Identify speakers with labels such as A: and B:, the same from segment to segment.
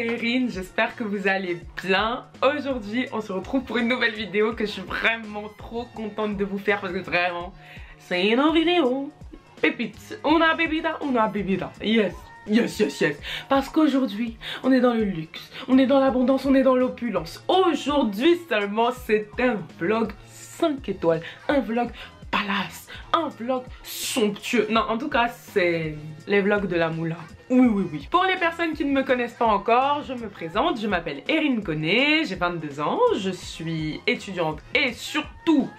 A: Erin, j'espère que vous allez bien. Aujourd'hui on se retrouve pour une nouvelle vidéo que je suis vraiment trop contente de vous faire parce que vraiment c'est une vidéo pépite, una bebida, yes. Yes, yes, yes. Parce qu'aujourd'hui, on est dans le luxe, on est dans l'abondance, on est dans l'opulence. Aujourd'hui seulement, c'est un vlog 5 étoiles, un vlog palace, un vlog somptueux. Non, en tout cas, c'est les vlogs de la moula. Oui, oui, oui. Pour les personnes qui ne me connaissent pas encore, je me présente, je m'appelle Erin Koné, j'ai 22 ans, je suis étudiante et surtout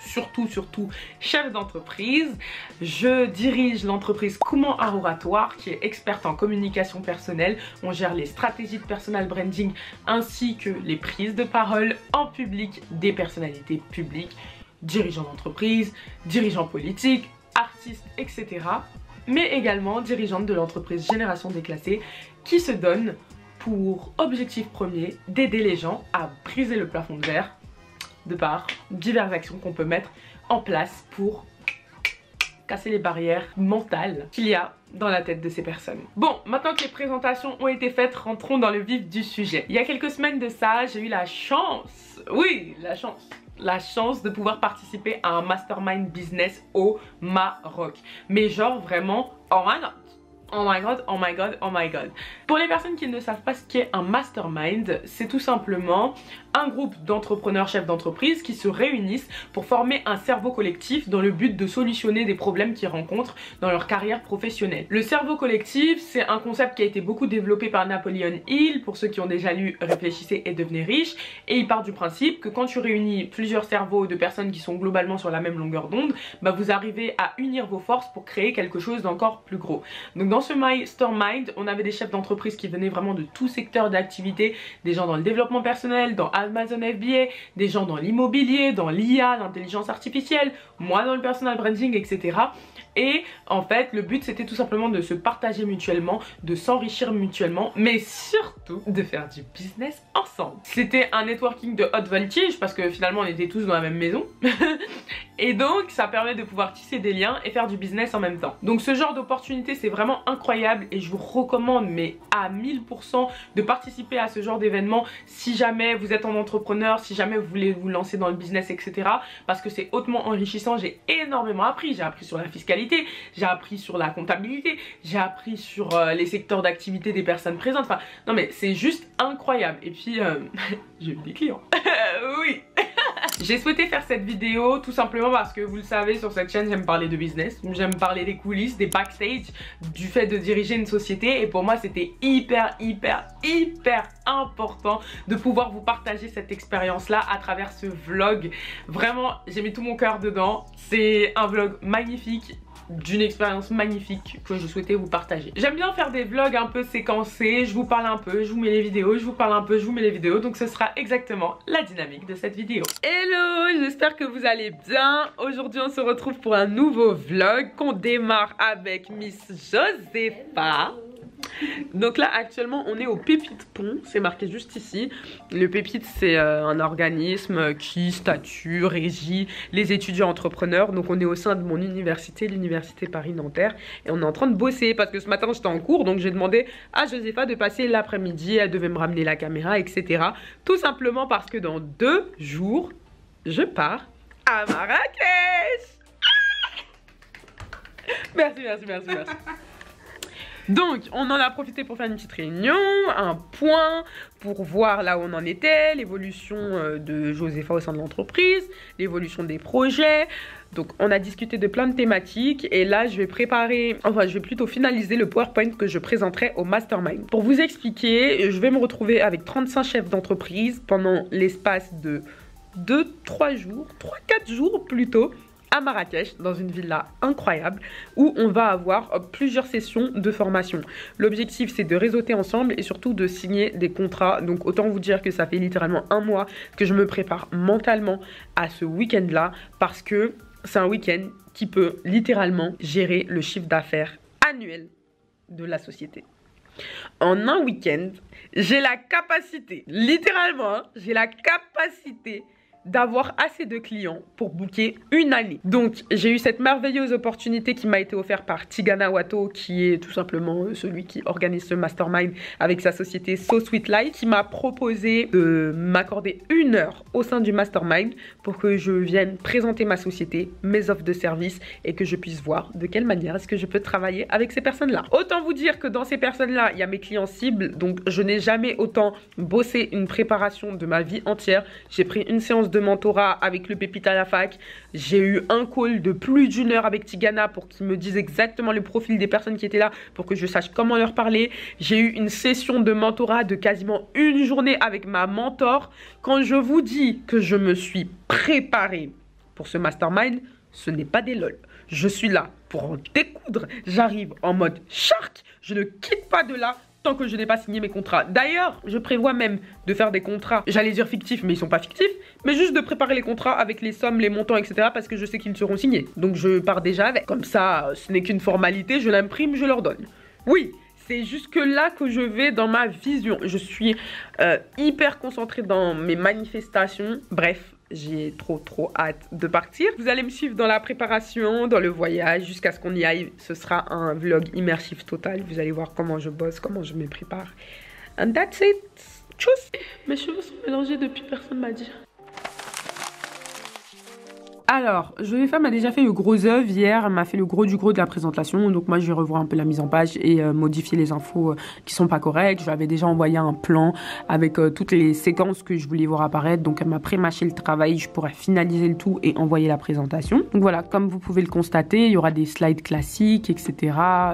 A: chef d'entreprise. Je dirige l'entreprise Kouman Art Oratoire qui est experte en communication personnelle. On gère les stratégies de personal branding ainsi que les prises de parole en public des personnalités publiques, dirigeants d'entreprise, dirigeants politiques, artistes, etc. Mais également dirigeante de l'entreprise Génération Déclassée qui se donne pour objectif premier d'aider les gens à briser le plafond de verre de par diverses actions qu'on peut mettre en place pour casser les barrières mentales qu'il y a dans la tête de ces personnes. Bon, maintenant que les présentations ont été faites, rentrons dans le vif du sujet. Il y a quelques semaines de ça, j'ai eu la chance, oui, la chance de pouvoir participer à un mastermind business au Maroc. Mais genre vraiment, oh my god. Oh my god, oh my god, oh my god. Pour les personnes qui ne savent pas ce qu'est un mastermind, c'est tout simplement un groupe d'entrepreneurs chefs d'entreprise qui se réunissent pour former un cerveau collectif dans le but de solutionner des problèmes qu'ils rencontrent dans leur carrière professionnelle. Le cerveau collectif, c'est un concept qui a été beaucoup développé par Napoleon Hill, pour ceux qui ont déjà lu Réfléchissez et devenez riche, et il part du principe que quand tu réunis plusieurs cerveaux de personnes qui sont globalement sur la même longueur d'onde, bah vous arrivez à unir vos forces pour créer quelque chose d'encore plus gros. Donc dans ce mastermind, on avait des chefs d'entreprise qui venaient vraiment de tout secteur d'activité, des gens dans le développement personnel, dans Amazon FBA, des gens dans l'immobilier, dans l'IA, l'intelligence artificielle, moi dans le personal branding, etc. Et en fait, le but c'était tout simplement de se partager mutuellement, de s'enrichir mutuellement, mais surtout de faire du business ensemble. C'était un networking de haute voltige parce que finalement on était tous dans la même maison. Et donc ça permet de pouvoir tisser des liens et faire du business en même temps. Donc ce genre d'opportunité c'est vraiment incroyable et je vous recommande mais à 1000% de participer à ce genre d'événement si jamais vous êtes un entrepreneur, si jamais vous voulez vous lancer dans le business, etc. Parce que c'est hautement enrichissant. J'ai énormément appris. J'ai appris sur la fiscalité, j'ai appris sur la comptabilité, j'ai appris sur les secteurs d'activité des personnes présentes. Enfin non mais c'est juste incroyable. Et puis j'ai eu des clients. Oui. J'ai souhaité faire cette vidéo tout simplement parce que vous le savez, sur cette chaîne j'aime parler de business, j'aime parler des coulisses, des backstage, du fait de diriger une société, et pour moi c'était hyper important de pouvoir vous partager cette expérience là à travers ce vlog. Vraiment j'ai mis tout mon cœur dedans, c'est un vlog magnifique, d'une expérience magnifique que je souhaitais vous partager. J'aime bien faire des vlogs un peu séquencés, je vous parle un peu, je vous mets les vidéos, je vous parle un peu, je vous mets les vidéos, donc ce sera exactement la dynamique de cette vidéo. Hello, j'espère que vous allez bien. Aujourd'hui on se retrouve pour un nouveau vlog qu'on démarre avec Miss Josepha. Donc là actuellement on est au Pépite Pont, c'est marqué juste ici. Le Pépite c'est un organisme qui statue, régit les étudiants entrepreneurs. Donc on est au sein de mon université, l'université Paris-Nanterre, et on est en train de bosser parce que ce matin j'étais en cours, donc j'ai demandé à Josepha de passer l'après-midi, elle devait me ramener la caméra, etc. Tout simplement parce que dans 2 jours je pars à Marrakech. Merci. Donc on en a profité pour faire une petite réunion, un point pour voir là où on en était, l'évolution de Josepha au sein de l'entreprise, l'évolution des projets. Donc on a discuté de plein de thématiques et là je vais plutôt finaliser le PowerPoint que je présenterai au Mastermind. Pour vous expliquer, je vais me retrouver avec 35 chefs d'entreprise pendant l'espace de 3 jours, 3-4 jours plutôt, à Marrakech, dans une villa incroyable où on va avoir plusieurs sessions de formation. L'objectif c'est de réseauter ensemble et surtout de signer des contrats. Donc autant vous dire que ça fait littéralement 1 mois que je me prépare mentalement à ce week-end là, parce que c'est un week-end qui peut littéralement gérer le chiffre d'affaires annuel de la société. En un week-end, j'ai la capacité, littéralement, j'ai la capacité d'avoir assez de clients pour booker une année. Donc j'ai eu cette merveilleuse opportunité qui m'a été offerte par Tigana Watto, qui est tout simplement celui qui organise ce mastermind avec sa société So Sweet Life, qui m'a proposé de m'accorder 1 heure au sein du mastermind pour que je vienne présenter ma société, mes offres de services et que je puisse voir de quelle manière est-ce que je peux travailler avec ces personnes-là. Autant vous dire que dans ces personnes-là, il y a mes clients cibles, donc je n'ai jamais autant bossé une préparation de ma vie entière. J'ai pris une séance de mentorat avec le Pépite à la fac, j'ai eu un call de plus d'1 heure avec Tigana pour qu'il me dise exactement le profil des personnes qui étaient là pour que je sache comment leur parler. J'ai eu une session de mentorat de quasiment 1 journée avec ma mentor. Quand je vous dis que je me suis préparée pour ce mastermind, ce n'est pas des lol. Je suis là pour en découdre. J'arrive en mode shark. Je ne quitte pas de là tant que je n'ai pas signé mes contrats. D'ailleurs, je prévois même de faire des contrats, j'allais dire fictifs, mais ils sont pas fictifs, mais juste de préparer les contrats avec les sommes, les montants, etc. parce que je sais qu'ils seront signés. Donc je pars déjà avec. Comme ça, ce n'est qu'une formalité, je l'imprime, je leur donne. Oui, c'est jusque là que je vais dans ma vision. Je suis hyper concentrée dans mes manifestations. Bref, j'ai trop hâte de partir. Vous allez me suivre dans la préparation, dans le voyage, jusqu'à ce qu'on y aille. Ce sera un vlog immersif total. Vous allez voir comment je bosse, comment je me prépare. And that's it. Tchuss. Mes cheveux sont mélangés depuis, personne m'a dit. Alors, Joséfa m'a déjà fait le gros œuvre hier, elle m'a fait le gros du gros de la présentation, donc moi je vais revoir un peu la mise en page et modifier les infos qui sont pas correctes. Je lui avais déjà envoyé un plan avec toutes les séquences que je voulais voir apparaître, donc elle m'a pré-mâché le travail, je pourrais finaliser le tout et envoyer la présentation. Donc voilà, comme vous pouvez le constater, il y aura des slides classiques, etc.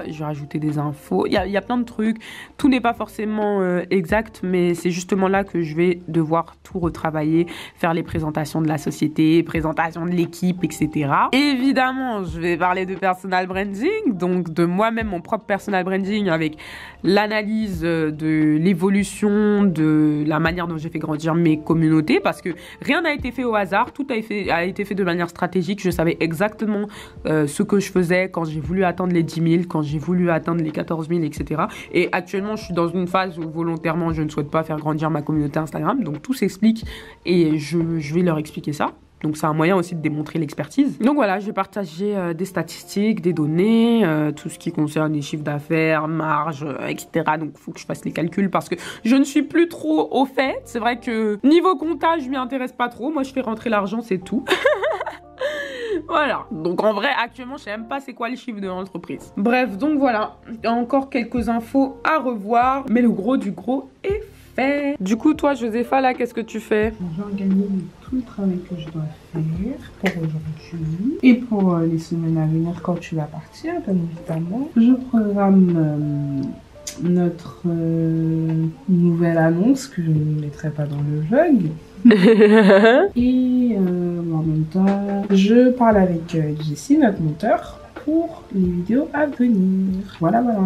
A: Je vais rajouter des infos, il y a plein de trucs, tout n'est pas forcément exact, mais c'est justement là que je vais devoir tout retravailler, faire les présentations de la société, présentations de l'équipe, etc. Évidemment, je vais parler de personal branding, donc de moi-même, mon propre personal branding avec l'analyse de l'évolution, de la manière dont j'ai fait grandir mes communautés, parce que rien n'a été fait au hasard, tout a été fait de manière stratégique. Je savais exactement ce que je faisais quand j'ai voulu atteindre les 10 000, quand j'ai voulu atteindre les 14 000, etc. Et actuellement, je suis dans une phase où volontairement, je ne souhaite pas faire grandir ma communauté Instagram, donc tout s'explique et je vais leur expliquer ça. Donc c'est un moyen aussi de démontrer l'expertise. Donc voilà, je vais partager des statistiques, des données, tout ce qui concerne les chiffres d'affaires, marge, etc. Donc il faut que je fasse les calculs parce que je ne suis plus trop au fait. C'est vrai que niveau comptage, je m'y intéresse pas trop. Moi, je fais rentrer l'argent, c'est tout. Voilà. Donc en vrai, actuellement, je sais même pas c'est quoi les chiffres de l'entreprise. Bref, donc voilà. Il y a encore quelques infos à revoir. Mais le gros du gros est fait. Du coup, toi, Joséfa, là, qu'est-ce que tu fais?
B: Je vais organiser tout le travail que je dois faire pour aujourd'hui et pour les semaines à venir quand tu vas partir, bien évidemment. Je programme notre nouvelle annonce que je ne mettrai pas dans le vlog. Et en même temps, je parle avec Jessie, notre monteur, pour les vidéos à venir. Voilà, voilà.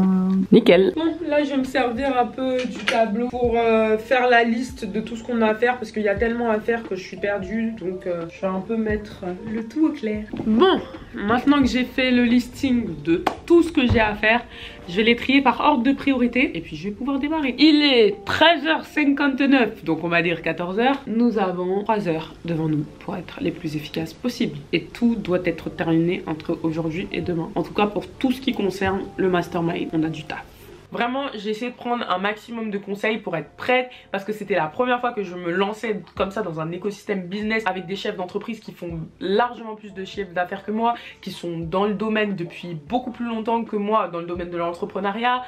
A: Nickel. Bon, là, je vais me servir un peu du tableau pour faire la liste de tout ce qu'on a à faire parce qu'il y a tellement à faire que je suis perdue. Donc, je vais un peu mettre le tout au clair. Bon, maintenant que j'ai fait le listing de tout ce que j'ai à faire, je vais les trier par ordre de priorité et puis je vais pouvoir démarrer. Il est 13h59, donc on va dire 14h. Nous avons 3 heures devant nous pour être les plus efficaces possibles. Et tout doit être terminé entre aujourd'hui et demain. En tout cas, pour tout ce qui concerne le mastermind, on a du taf. Vraiment, j'ai essayé de prendre un maximum de conseils pour être prête parce que c'était la première fois que je me lançais comme ça dans un écosystème business avec des chefs d'entreprise qui font largement plus de chiffre d'affaires que moi, qui sont dans le domaine depuis beaucoup plus longtemps que moi, dans le domaine de l'entrepreneuriat,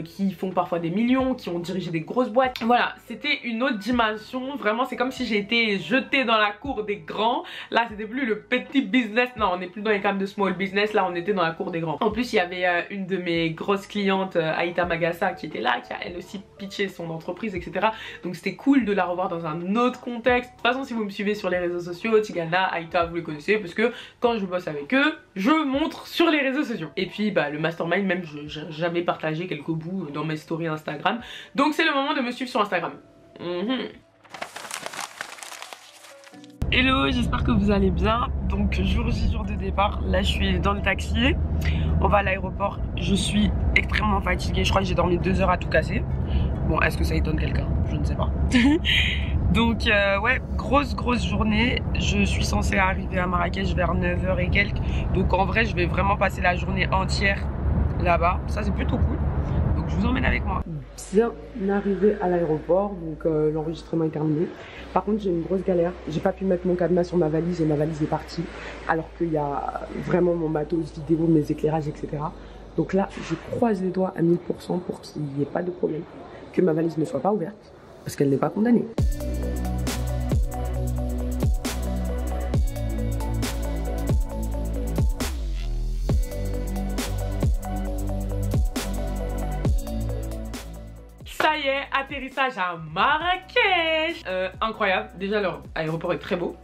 A: qui font parfois des millions, qui ont dirigé des grosses boîtes. Voilà, c'était une autre dimension. Vraiment, c'est comme si j'ai été jetée dans la cour des grands. Là, c'était plus le petit business. Non, on n'est plus dans les camps de small business. Là, on était dans la cour des grands. En plus, il y avait une de mes grosses clientes, Aïta Magassa, qui était là, qui a elle aussi pitché son entreprise, etc. Donc c'était cool de la revoir dans un autre contexte. De toute façon, si vous me suivez sur les réseaux sociaux, Tigana, Aïta, vous les connaissez parce que quand je bosse avec eux, je montre sur les réseaux sociaux. Et puis bah, le mastermind, même j'ai jamais partagé quelques bouts dans mes stories Instagram. Donc c'est le moment de me suivre sur Instagram. Hello, j'espère que vous allez bien. Donc jour J, jour de départ, là je suis dans le taxi, on va à l'aéroport. Je suis extrêmement fatiguée, je crois que j'ai dormi 2 heures à tout casser. Bon, est-ce que ça étonne quelqu'un? Je ne sais pas. Donc ouais, grosse journée. Je suis censée arriver à Marrakech vers 9 h et quelques. Donc en vrai je vais vraiment passer la journée entière là-bas. Ça c'est plutôt cool. Donc je vous emmène avec moi. Bien arrivé à l'aéroport, donc l'enregistrement est terminé. Par contre j'ai une grosse galère. J'ai pas pu mettre mon cadenas sur ma valise et ma valise est partie. Alors qu'il y a vraiment mon matos vidéo, mes éclairages, etc. Donc là je croise les doigts à 1000% pour qu'il n'y ait pas de problème. Que ma valise ne soit pas ouverte. Parce qu'elle n'est pas condamnée. Ça y est, atterrissage à Marrakech. Incroyable, déjà leur aéroport est très beau.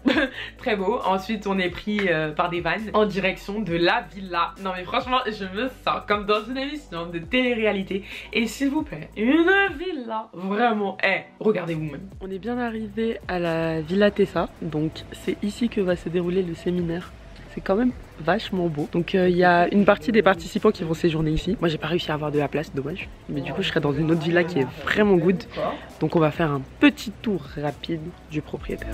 A: Très beau. Ensuite on est pris par des vannes en direction de la villa. Non mais franchement je me sens comme dans une émission de télé-réalité. Et s'il vous plaît, une villa, vraiment, regardez vous-même. On est bien arrivé à la Villa Tessa. Donc c'est ici que va se dérouler le séminaire. C'est quand même vachement beau. Donc il y a une partie des participants qui vont séjourner ici. Moi j'ai pas réussi à avoir de la place, dommage. Mais du coup je serai dans une autre villa qui est vraiment good. Donc on va faire un petit tour rapide du propriétaire.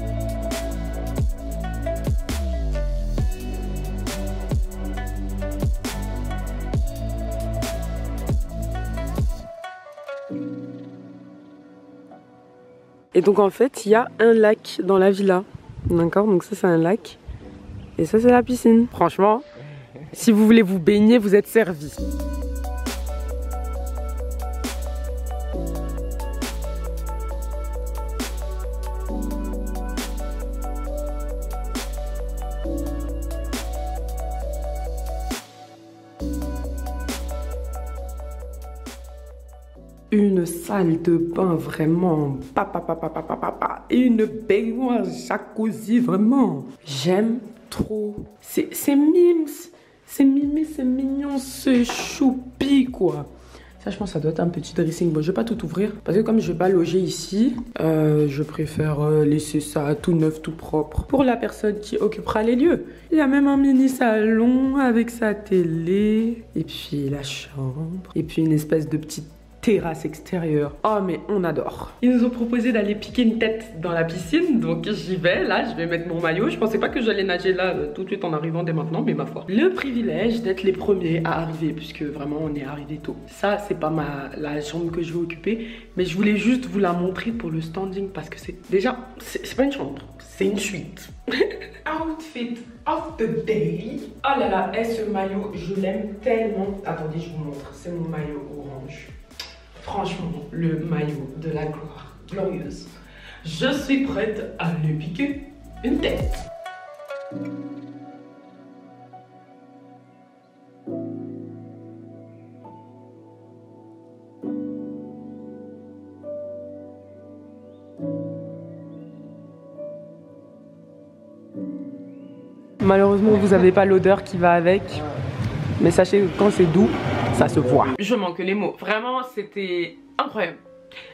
A: Et donc en fait il y a un lac dans la villa. D'accord, donc ça c'est un lac. Et ça c'est la piscine. Franchement, si vous voulez vous baigner, vous êtes servis. Une salle de bain vraiment, une baignoire jacuzzi vraiment. J'aime trop. C'est mimes, c'est mimé, c'est mignon, c'est choupi quoi. Ça je pense que ça doit être un petit dressing. Bon je vais pas tout ouvrir parce que comme je vais pas loger ici, je préfère laisser ça tout neuf, tout propre pour la personne qui occupera les lieux. Il y a même un mini salon avec sa télé et puis la chambre et puis une espèce de petite terrasse extérieure. Oh mais on adore. Ils nous ont proposé d'aller piquer une tête dans la piscine, donc j'y vais. Là je vais mettre mon maillot. Je pensais pas que j'allais nager là tout de suite en arrivant dès maintenant, mais ma foi. Le privilège d'être les premiers à arriver, puisque vraiment on est arrivé tôt. Ça c'est pas la chambre que je vais occuper, mais je voulais juste vous la montrer pour le standing parce que c'est déjà c'est pas une chambre, c'est une suite. Outfit of the day. Oh là là, ce maillot je l'aime tellement. Attendez je vous montre, c'est mon maillot orange. Franchement, le maillot de la gloire, glorieuse. Je suis prête à lui piquer une tête. Malheureusement, vous n'avez pas l'odeur qui va avec. Mais sachez que quand c'est doux, ça se voit. Je manque les mots. Vraiment, c'était incroyable.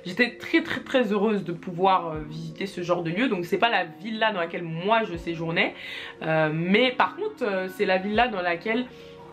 A: J'étais très heureuse de pouvoir visiter ce genre de lieu. Donc c'est pas la villa dans laquelle moi je séjournais. Mais par contre, c'est la villa dans laquelle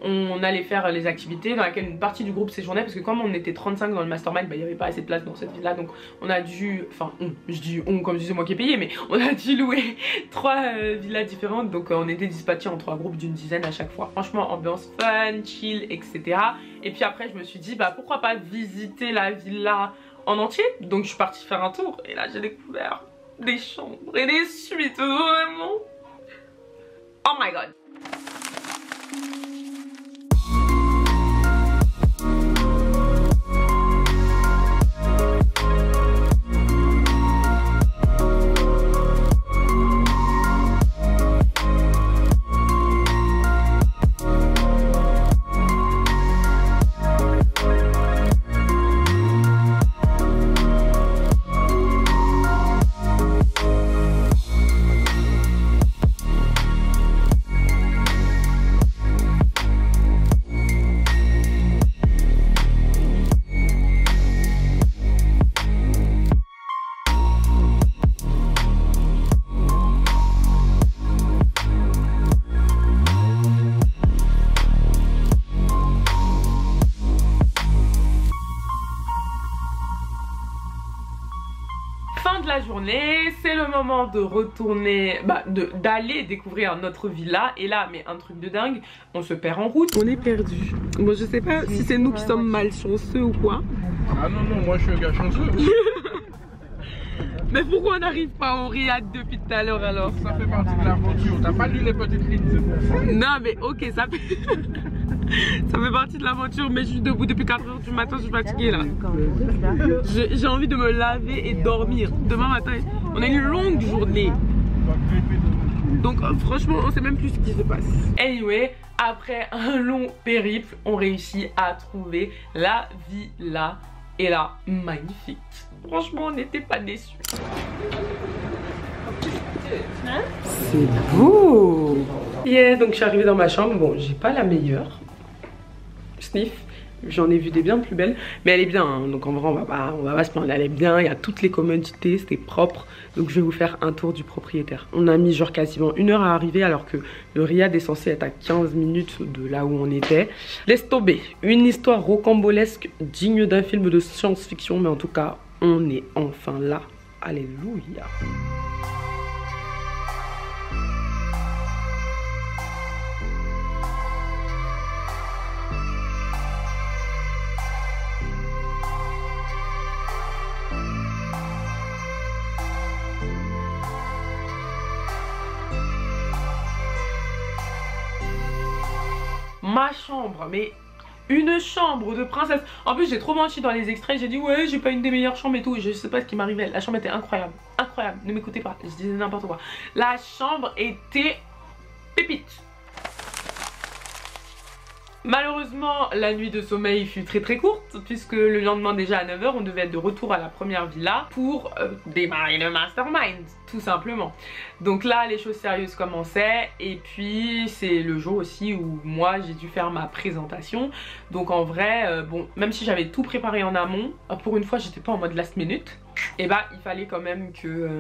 A: on allait faire les activités, dans laquelle une partie du groupe séjournait. Parce que comme on était 35 dans le mastermind, il n'y avait pas assez de place dans cette villa. Donc on a dû, enfin je dis on comme si c'est moi qui ai payé, mais on a dû louer 3 villas différentes. Donc on était dispatchés en 3 groupes d'une dizaine à chaque fois. Franchement ambiance fun, chill, etc. Et puis après je me suis dit bah pourquoi pas visiter la villa en entier. Donc je suis partie faire un tour et là j'ai découvert des chambres et des suites vraiment. Oh my god. Fin de la journée, c'est le moment de retourner, d'aller découvrir notre villa. Et là, mais un truc de dingue, on se perd en route. On est perdu. Bon, je sais pas si c'est nous qui sommes malchanceux ou quoi.
C: Ah non, non, moi je suis un gars chanceux.
A: Mais pourquoi on n'arrive pas en Riyad depuis tout à l'heure alors?
C: Ça fait partie de l'aventure. T'as pas lu les petites lignes, c'est pour ça.
A: Non, mais ok, ça fait... ça fait partie de l'aventure, mais je suis debout depuis 4 h du matin, je suis fatiguée là. J'ai envie de me laver et dormir. Demain matin, on a une longue journée. Donc franchement, on sait même plus ce qui se passe. Anyway, après un long périple, on réussit à trouver la villa. Et là, magnifique. Franchement, on n'était pas déçus. C'est beau. Yeah, donc je suis arrivée dans ma chambre. Bon, j'ai pas la meilleure. Sniff. J'en ai vu des bien plus belles, mais elle est bien, hein. Donc en vrai on va pas se plaindre, elle est bien, il y a toutes les commodités, c'était propre. Donc je vais vous faire un tour du propriétaire. On a mis genre quasiment 1 heure à arriver alors que le Riyad est censé être à 15 minutes de là où on était. Laisse tomber, une histoire rocambolesque digne d'un film de science-fiction, mais en tout cas on est enfin là. Alléluia. Ma chambre, mais une chambre de princesse. En plus j'ai trop menti dans les extraits, j'ai dit ouais j'ai pas une des meilleures chambres et tout. Je sais pas ce qui m'arrivait, la chambre était incroyable. Incroyable, ne m'écoutez pas, je disais n'importe quoi. La chambre était pépite. Malheureusement, la nuit de sommeil fut très courte puisque le lendemain déjà à 9 h, on devait être de retour à la première villa pour démarrer le mastermind, tout simplement. Donc là, les choses sérieuses commençaient et puis c'est le jour aussi où moi j'ai dû faire ma présentation. Donc en vrai, bon, même si j'avais tout préparé en amont, pour une fois j'étais pas en mode last minute. Et bah il fallait quand même que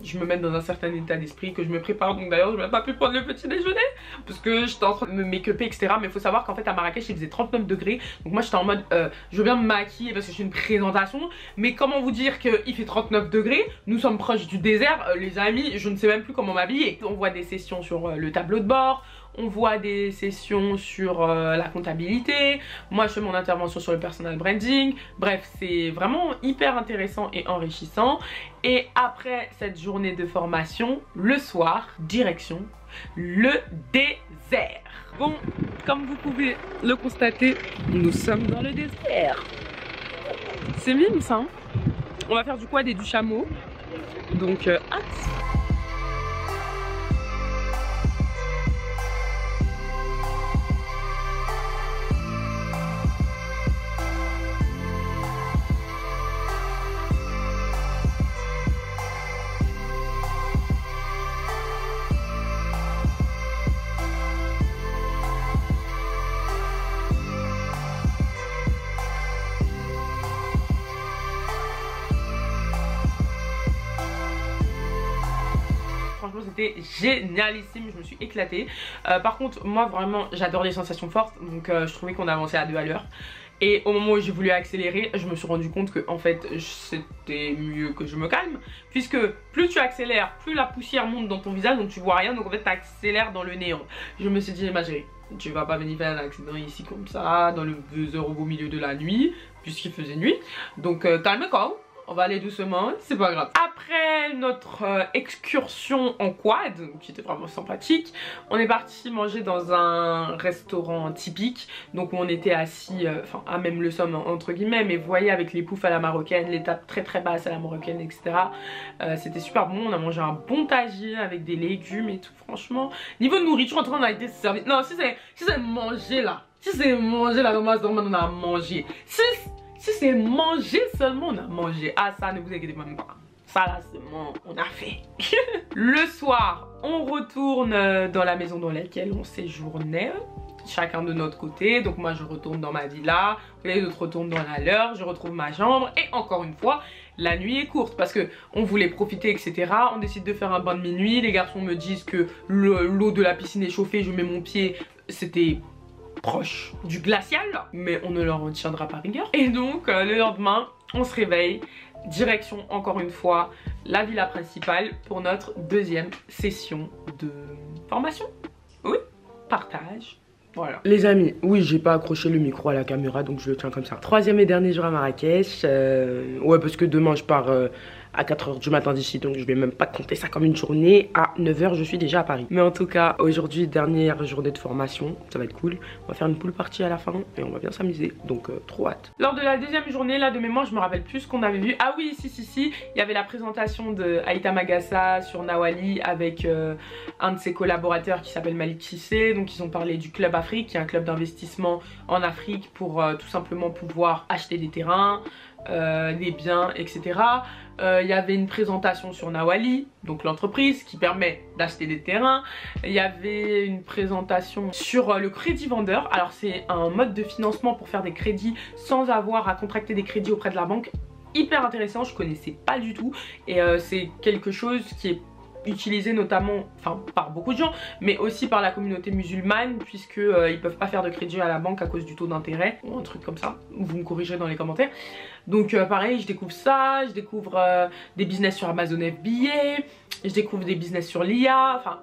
A: je me mette dans un certain état d'esprit, que je me prépare. Donc d'ailleurs je n'ai pas pu prendre le petit déjeuner parce que j'étais en train de me make-upper etc. Mais il faut savoir qu'en fait à Marrakech il faisait 39 degrés. Donc moi j'étais en mode je veux bien me maquiller parce que c'est une présentation. Mais comment vous dire qu'il fait 39 degrés, nous sommes proches du désert, les amis, je ne sais même plus comment m'habiller. On voit des sessions sur le tableau de bord. On voit des sessions sur la comptabilité. Moi je fais mon intervention sur le personal branding. Bref, c'est vraiment hyper intéressant et enrichissant. Et après cette journée de formation, le soir, direction le désert. Bon, comme vous pouvez le constater, nous sommes dans le désert. C'est mime ça, hein. On va faire du quad et du chameau. Donc hâte. C'était génialissime, je me suis éclatée. Par contre moi vraiment j'adore les sensations fortes. Donc je trouvais qu'on avançait à 2 à l'heure. Et au moment où j'ai voulu accélérer, je me suis rendu compte que en fait c'était mieux que je me calme. Puisque plus tu accélères, plus la poussière monte dans ton visage, donc tu vois rien. Donc en fait tu accélères dans le néant. Je me suis dit ma chérie, tu vas pas venir faire un accident ici comme ça dans le 2 h au beau milieu de la nuit, puisqu'il faisait nuit. Donc calme-toi. On va aller doucement, c'est pas grave. Après notre excursion en quad, qui était vraiment sympathique, on est parti manger dans un restaurant typique. Donc où on était assis, enfin à même le somme entre guillemets, mais vous voyez avec les poufs à la marocaine, les tables très basses à la marocaine, etc. C'était super bon, on a mangé un bon tagine avec des légumes et tout, franchement. Niveau de nourriture, en tout cas on a été servi. Non, si c'est manger là, dans ma zone, on a mangé. Si c'est manger seulement, on a mangé. Ah ça, ne vous inquiétez même pas. Ça là seulement, on a fait. Le soir, on retourne dans la maison dans laquelle on séjournait. Chacun de notre côté. Donc moi je retourne dans ma villa, les autres retournent dans la leur, je retrouve ma chambre. Et encore une fois, la nuit est courte parce que on voulait profiter etc. On décide de faire un bain de minuit. Les garçons me disent que l'eau de la piscine est chauffée. Je mets mon pied, c'était proche du glacial, mais on ne leur retiendra pas rigueur. Et donc le lendemain on se réveille, direction encore une fois la villa principale pour notre deuxième session de formation. Oui, partage. Voilà. Les amis, oui, j'ai pas accroché le micro à la caméra, donc je le tiens comme ça. Troisième et dernier jour à Marrakech. Ouais, parce que demain je pars à 4 h du matin d'ici, donc je vais même pas compter ça comme une journée. À 9 h je suis déjà à Paris. Mais en tout cas, aujourd'hui, dernière journée de formation, ça va être cool. On va faire une pool party à la fin et on va bien s'amuser, donc trop hâte. Lors de la deuxième journée, là de mémoire, je me rappelle plus ce qu'on avait vu. Ah oui, si, il y avait la présentation de Aïta Magassa sur Nawali avec un de ses collaborateurs qui s'appelle Malik Cissé. Donc ils ont parlé du Club Afrique, qui est un club d'investissement en Afrique pour tout simplement pouvoir acheter des terrains, des biens, etc. Il y avait une présentation sur Nawali, donc l'entreprise qui permet d'acheter des terrains. Il y avait une présentation sur le crédit vendeur. Alors c'est un mode de financement pour faire des crédits sans avoir à contracter des crédits auprès de la banque. Hyper intéressant, je connaissais pas du tout. Et c'est quelque chose qui est utilisé notamment, enfin par beaucoup de gens, mais aussi par la communauté musulmane, puisque ils peuvent pas faire de crédit à la banque à cause du taux d'intérêt ou un truc comme ça. Vous me corrigerez dans les commentaires. Donc pareil, je découvre ça, je découvre des business sur Amazon FBA, je découvre des business sur l'IA, enfin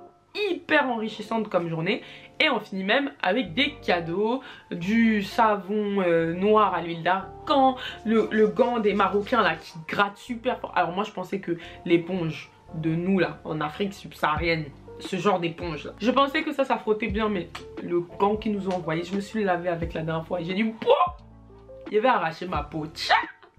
A: hyper enrichissante comme journée. Et on finit même avec des cadeaux, du savon noir à l'huile d'argan, le gant des Marocains là qui gratte super fort. Alors moi je pensais que l'éponge de nous là en Afrique subsaharienne, ce genre d'éponge là, je pensais que ça frottait bien, mais le gant qu'ils nous ont envoyé, je me suis lavé avec la dernière fois et j'ai dit pouah, il avait arraché ma peau. Tcha,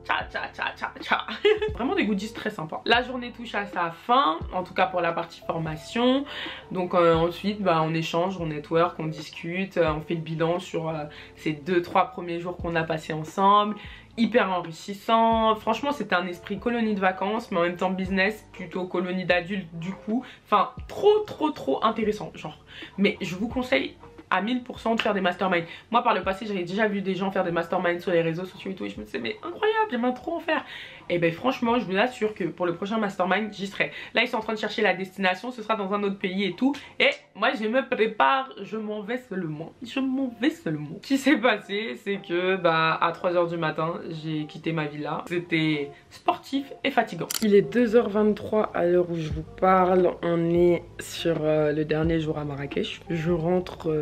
A: tcha, tcha, tcha, tcha, tcha. Vraiment des goodies très sympas. La journée touche à sa fin, en tout cas pour la partie formation. Donc ensuite on échange, on network, on discute, on fait le bilan sur ces 2-3 premiers jours qu'on a passé ensemble. Hyper enrichissant, franchement c'était un esprit colonie de vacances mais en même temps business, plutôt colonie d'adultes du coup. Enfin trop intéressant genre. Mais je vous conseille à 1000% de faire des masterminds. Moi par le passé j'avais déjà vu des gens faire des masterminds sur les réseaux sociaux et tout et je me disais mais incroyable, j'aimerais trop en faire. Et ben franchement je vous assure que pour le prochain mastermind j'y serai. Là ils sont en train de chercher la destination, ce sera dans un autre pays et tout. Et moi je me prépare, je m'en vais seulement. Ce qui s'est passé c'est que à 3 h du matin j'ai quitté ma villa. C'était sportif et fatigant. Il est 2 h 23 à l'heure où je vous parle. On est sur le dernier jour à Marrakech. Je rentre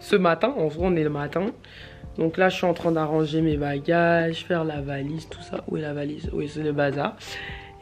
A: ce matin, en vrai on est le matin. Donc là je suis en train d'arranger mes bagages, faire la valise, tout ça. Où est la valise? Oui, c'est le bazar.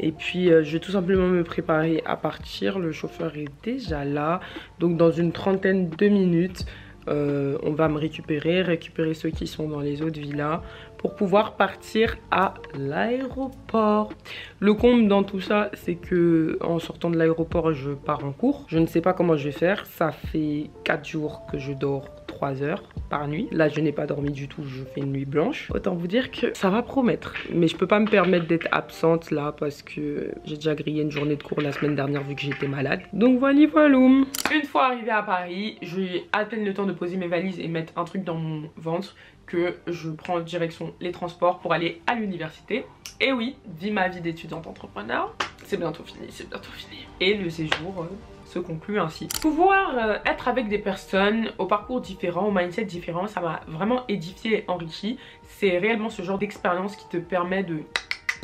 A: Et puis je vais tout simplement me préparer à partir. Le chauffeur est déjà là. Donc dans une trentaine de minutes on va me récupérer ceux qui sont dans les autres villas pour pouvoir partir à l'aéroport. Le comble dans tout ça c'est que en sortant de l'aéroport je pars en cours. Je ne sais pas comment je vais faire. Ça fait 4 jours que je dors 3 heures par nuit. Là je n'ai pas dormi du tout, je fais une nuit blanche. Autant vous dire que ça va promettre. Mais je peux pas me permettre d'être absente là parce que j'ai déjà grillé une journée de cours la semaine dernière vu que j'étais malade. Donc voilà. Une fois arrivée à Paris, je vais à peine le temps de poser mes valises et mettre un truc dans mon ventre que je prends en direction les transports pour aller à l'université. Et oui, ma vie d'étudiante entrepreneur, c'est bientôt fini, Et le séjour se conclut ainsi. Pouvoir être avec des personnes au parcours différent, au mindset différent, ça m'a vraiment édifié et enrichi. C'est réellement ce genre d'expérience qui te permet de...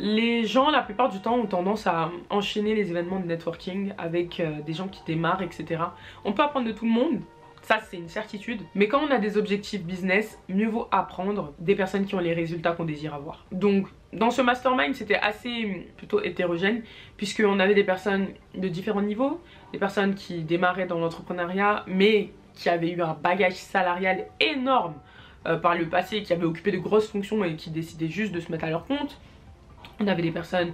A: Les gens la plupart du temps ont tendance à enchaîner les événements de networking avec des gens qui démarrent, etc. On peut apprendre de tout le monde. Ça c'est une certitude, mais quand on a des objectifs business, mieux vaut apprendre des personnes qui ont les résultats qu'on désire avoir. Donc dans ce mastermind c'était assez plutôt hétérogène, puisqu'on avait des personnes de différents niveaux, des personnes qui démarraient dans l'entrepreneuriat mais qui avaient eu un bagage salarial énorme par le passé, qui avaient occupé de grosses fonctions et qui décidaient juste de se mettre à leur compte. On avait des personnes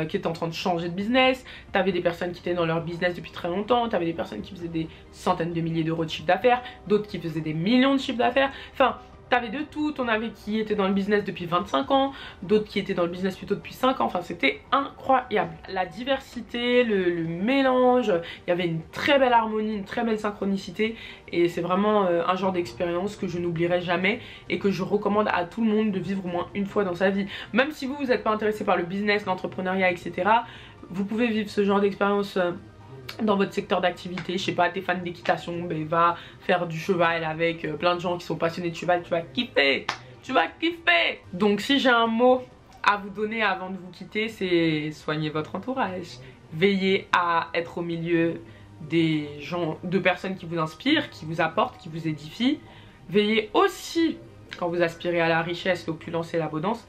A: qui étaient en train de changer de business, t'avais des personnes qui étaient dans leur business depuis très longtemps, t'avais des personnes qui faisaient des centaines de milliers d'euros de chiffre d'affaires, d'autres qui faisaient des millions de chiffre d'affaires, enfin t'avais de tout. On avait qui étaient dans le business depuis 25 ans, d'autres qui étaient dans le business plutôt depuis 5 ans, enfin c'était incroyable. La diversité, le mélange, il y avait une très belle harmonie, une très belle synchronicité et c'est vraiment un genre d'expérience que je n'oublierai jamais et que je recommande à tout le monde de vivre au moins une fois dans sa vie. Même si vous n'êtes pas intéressé par le business, l'entrepreneuriat, etc. vous pouvez vivre ce genre d'expérience dans votre secteur d'activité. Je sais pas, t'es fan d'équitation, ben va faire du cheval avec plein de gens qui sont passionnés de cheval, tu vas kiffer. tu vas kiffer. Donc si j'ai un mot à vous donner avant de vous quitter, c'est soignez votre entourage. Veillez à être au milieu des gens, de personnes qui vous inspirent, qui vous apportent, qui vous édifient. Veillez aussi, quand vous aspirez à la richesse, l'opulence et l'abondance,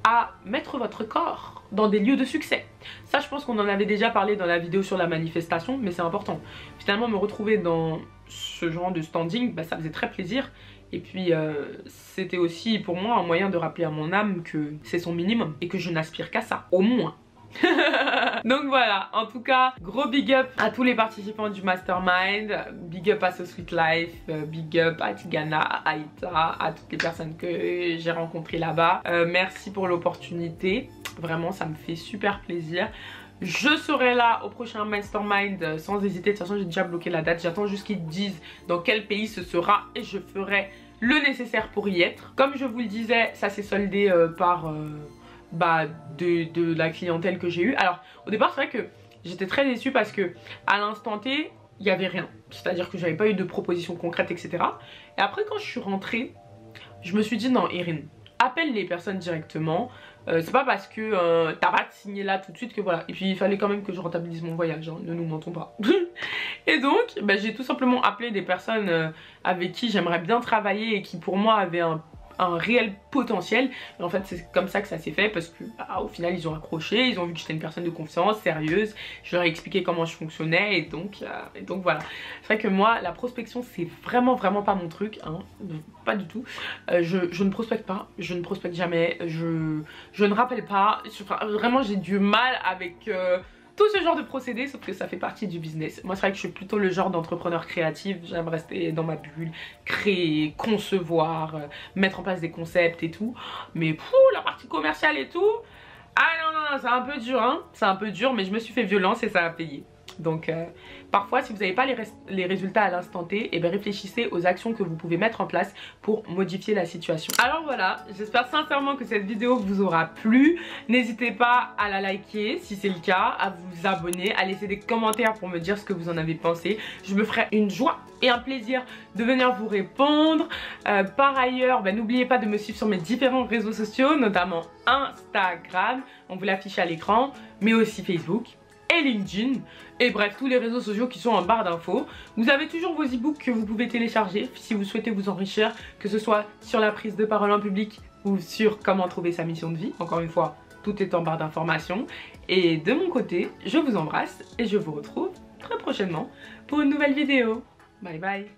A: à mettre votre corps dans des lieux de succès. Ça, je pense qu'on en avait déjà parlé dans la vidéo sur la manifestation, mais c'est important. Finalement, me retrouver dans ce genre de standing, bah, ça faisait très plaisir. Et puis, c'était aussi pour moi un moyen de rappeler à mon âme que c'est son minimum et que je n'aspire qu'à ça, au moins. Donc voilà, en tout cas, gros big up à tous les participants du mastermind, big up à So Sweet Life, big up à Tigana, à Aïta, à toutes les personnes que j'ai rencontrées là-bas. Merci pour l'opportunité, vraiment ça me fait super plaisir. Je serai là au prochain mastermind sans hésiter. De toute façon, j'ai déjà bloqué la date. J'attends juste qu'ils disent dans quel pays ce sera et je ferai le nécessaire pour y être. Comme je vous le disais, ça s'est soldé par de la clientèle que j'ai eue. Alors, au départ, c'est vrai que j'étais très déçue parce que à l'instant T, il n'y avait rien. C'est-à-dire que j'avais pas eu de propositions concrètes, etc. Et après, quand je suis rentrée, je me suis dit non, Erin, appelle les personnes directement. C'est pas parce que t'as pas signé là tout de suite que voilà. Et puis il fallait quand même que je rentabilise mon voyage, hein, ne nous mentons pas. Et donc j'ai tout simplement appelé des personnes avec qui j'aimerais bien travailler et qui pour moi avaient un réel potentiel. Et en fait c'est comme ça que ça s'est fait parce que au final ils ont accroché, ils ont vu que j'étais une personne de confiance, sérieuse. Je leur ai expliqué comment je fonctionnais et donc voilà. C'est vrai que moi la prospection c'est vraiment pas mon truc, hein, pas du tout. Je ne prospecte pas, je ne prospecte jamais, je ne rappelle pas. Enfin, vraiment j'ai du mal avec tout ce genre de procédés, sauf que ça fait partie du business. Moi c'est vrai que je suis plutôt le genre d'entrepreneur créatif, j'aime rester dans ma bulle, créer, concevoir, mettre en place des concepts et tout. Mais la partie commerciale et tout, ah non, c'est un peu dur, hein. C'est un peu dur, mais je me suis fait violence et ça a payé. Donc parfois si vous n'avez pas les résultats à l'instant T, et réfléchissez aux actions que vous pouvez mettre en place pour modifier la situation. Alors voilà, j'espère sincèrement que cette vidéo vous aura plu. N'hésitez pas à la liker si c'est le cas, à vous abonner, à laisser des commentaires pour me dire ce que vous en avez pensé. Je me ferai une joie et un plaisir de venir vous répondre. Par ailleurs, n'oubliez pas de me suivre sur mes différents réseaux sociaux, notamment Instagram, on vous l'affiche à l'écran, mais aussi Facebook et LinkedIn, et bref tous les réseaux sociaux qui sont en barre d'infos. Vous avez toujours vos e-books que vous pouvez télécharger si vous souhaitez vous enrichir, que ce soit sur la prise de parole en public ou sur comment trouver sa mission de vie. Encore une fois, tout est en barre d'informations. Et de mon côté, je vous embrasse et je vous retrouve très prochainement pour une nouvelle vidéo. Bye bye.